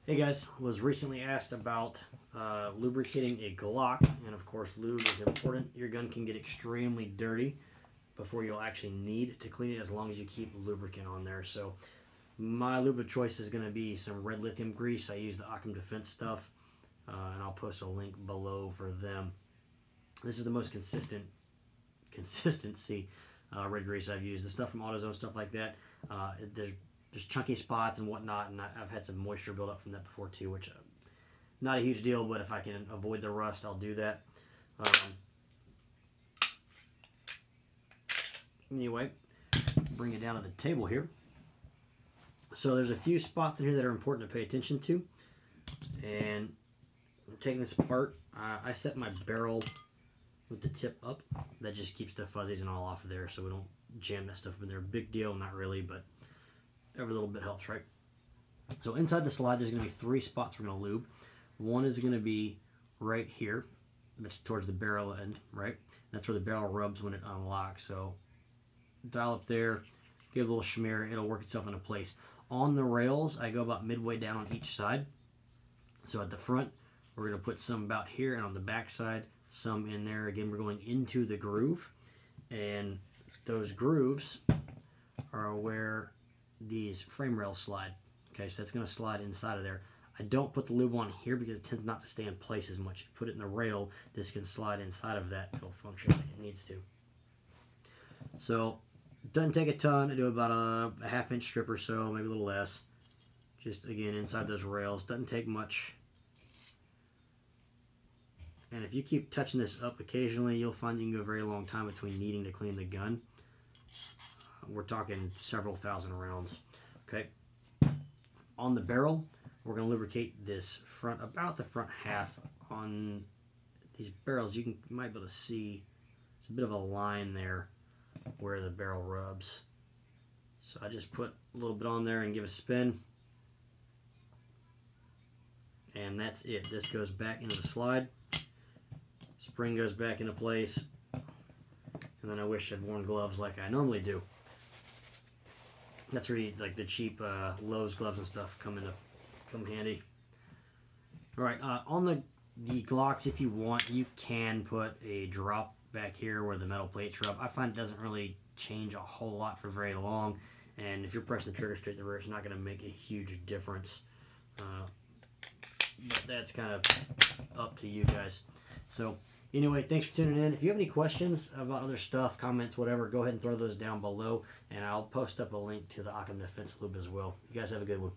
Hey guys, was recently asked about lubricating a Glock, and of course lube is important. Your gun can get extremely dirty before you'll actually need to clean it, as long as you keep lubricant on there. So my lube of choice is going to be some red lithium grease. I use the Occam Defense stuff, and I'll post a link below for them. This is the most consistency red grease I've used. The stuff from AutoZone, stuff like that, there's chunky spots and whatnot, and I've had some moisture build up from that before too, which not a huge deal, but if I can avoid the rust, I'll do that. Anyway, bring it down to the table here. So there's a few spots in here that are important to pay attention to, and I'm taking this apart. I set my barrel with the tip up. That just keeps the fuzzies and all off of there, so we don't jam that stuff in there. Big deal, not really, but every little bit helps, right? So inside the slide, there's going to be 3 spots we're going to lube. One is going to be right here. That's towards the barrel end, right? That's where the barrel rubs when it unlocks. So dial up there, give a little schmear, it'll work itself into place. On the rails, I go about midway down on each side. So at the front, we're going to put some about here, and on the back side, some in there. Again, we're going into the groove, and those grooves are where these frame rails slide. Okay, so that's going to slide inside of there. I don't put the lube on here because it tends not to stay in place as much. If you put it in the rail, this can slide inside of that. It'll function like it needs to. So it doesn't take a ton. I do about a ½ inch strip or so, maybe a little less. Just again inside those rails. Doesn't take much. And if you keep touching this up occasionally, you'll find you can go a very long time between needing to clean the gun. We're talking several thousand rounds. Okay. On the barrel, we're going to lubricate this front, about the front half. On these barrels, you might be able to see there's a bit of a line there where the barrel rubs. So I just put a little bit on there and give it a spin. And that's it. This goes back into the slide. Spring goes back into place. And then I wish I'd worn gloves like I normally do. That's really like the cheap Lowe's gloves and stuff come handy. All right, on the Glocks, if you want, you can put a drop back here where the metal plates rub. I find it doesn't really change a whole lot for very long, and if you're pressing the trigger straight to the rear, it's not going to make a huge difference. But that's kind of up to you guys. So anyway, thanks for tuning in. If you have any questions about other stuff, comments, whatever, go ahead and throw those down below, and I'll post up a link to the Occam Defense Lube as well. You guys have a good one.